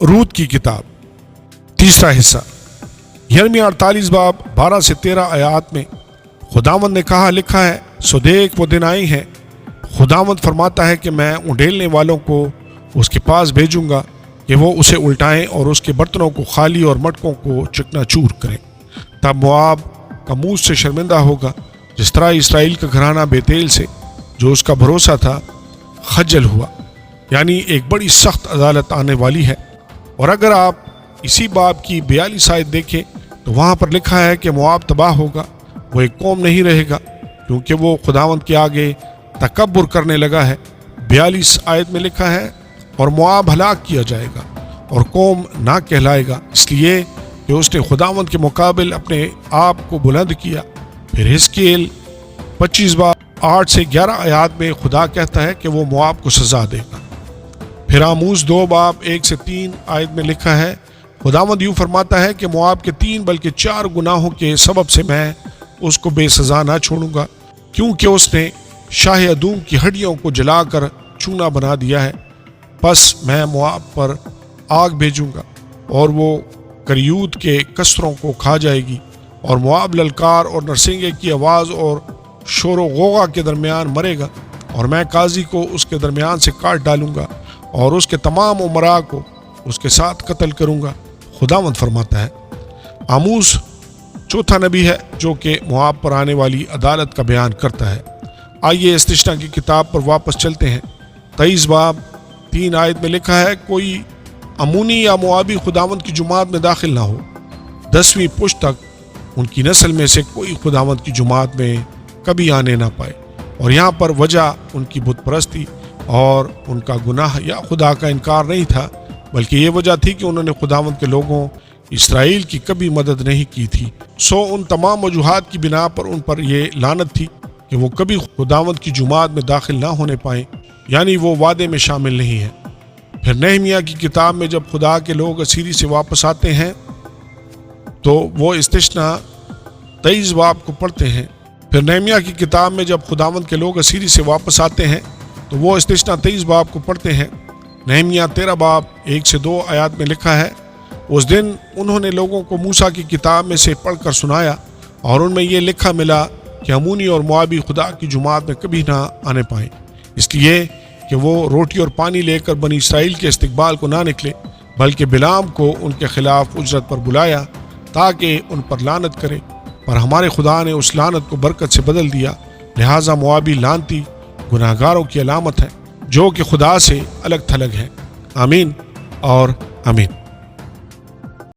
रूत की किताब, तीसरा हिस्सा। यिर्मयाह 48 बाब 12 से 13 आयात में खुदावंद ने कहा लिखा है, सो देख वो दिन आए हैं, खुदावंद फरमाता है कि मैं उंडेलने वालों को उसके पास भेजूंगा कि वो उसे उल्टाएं और उसके बर्तनों को खाली और मटकों को चकनाचूर करें। तब मोआब का मुँह से शर्मिंदा होगा, जिस तरह इसराइल का घराना बेतेल से जो उसका भरोसा था खज्जल हुआ। यानी एक बड़ी सख्त अदालत आने वाली है। और अगर आप इसी बाब की 42 आयत देखें तो वहाँ पर लिखा है कि मोआब तबाह होगा, वो एक कौम नहीं रहेगा, क्योंकि वो खुदावंद के आगे तकब्बुर करने लगा है। 42 आयत में लिखा है, और मोआब हलाक किया जाएगा और कौम ना कहलाएगा, इसलिए कि उसने खुदावंद के मुकाबिल अपने आप को बुलंद किया। फिर हिजकील 25 बाब 8 से 11 आयात में खुदा कहता है कि वो मोआब को सजा देगा। फिर आमूस 2 बाब 1 से 3 आयत में लिखा है, खुदावंद यूँ फरमाता है कि मोआब के 3 बल्कि 4 गुनाहों के सबब से मैं उसको बेसजा ना छोड़ूंगा, क्योंकि उसने शाह अदूम की हड्डियों को जलाकर चूना बना दिया है। बस मैं मोआब पर आग भेजूंगा और वो करियूत के कसरों को खा जाएगी, और मोआब ललकार और नरसिंगे की आवाज़ और शोर गोगा के दरमियान मरेगा, और मैं काजी को उसके दरमियान से काट डालूंगा और उसके तमाम उमरा को उसके साथ कत्ल करूंगा, खुदावंद फरमाता है। आमूस चौथा नबी है जो कि मोआब पर आने वाली अदालत का बयान करता है। आइए इस्तिश्ना की किताब पर वापस चलते हैं। 23 बाब 3 आयत में लिखा है, कोई अमूनी या मोआबी खुदावंद की जुमात में दाखिल ना हो, 10वीं पुश्त तक उनकी नस्ल में से कोई खुदावंद की जुमात में कभी आने ना पाए। और यहाँ पर वजह उनकी बुत परस्ती और उनका गुनाह या खुदा का इनकार नहीं था, बल्कि ये वजह थी कि उन्होंने खुदावंद के लोगों इसराइल की कभी मदद नहीं की थी। सो उन तमाम वजूहात की बिना पर उन पर यह लानत थी कि वो कभी खुदावंद की जुमात में दाखिल ना होने पाए, यानी वो वादे में शामिल नहीं है। फिर नहमिया की किताब में जब खुदा के लोग असीरी से वापस आते हैं तो वो इस्तिश्ना 23 बाब को पढ़ते हैं। फिर नहमिया की किताब में जब खुदावंद के लोग असीरी से वापस आते हैं तो वो इस्तिश्ना 23 बाब को पढ़ते हैं। नहमिया 13 बाब 1 से 2 आयात में लिखा है, उस दिन उन्होंने लोगों को मूसा की किताब में से पढ़कर सुनाया, और उनमें ये लिखा मिला कि अमूनी और मोआबी खुदा की जुमात में कभी ना आने पाए, इसलिए कि वो रोटी और पानी लेकर बनी इसराइल के इस्तकबाल को ना निकले, बल्कि बिलाम को उनके खिलाफ उजरत पर बुलाया ताकि उन पर लानत करे। पर हमारे खुदा ने उस लानत को बरकत से बदल दिया, लिहाजा मोआबी लानती गुनाहगारों की अलामत है जो कि खुदा से अलग थलग है। आमीन और आमीन।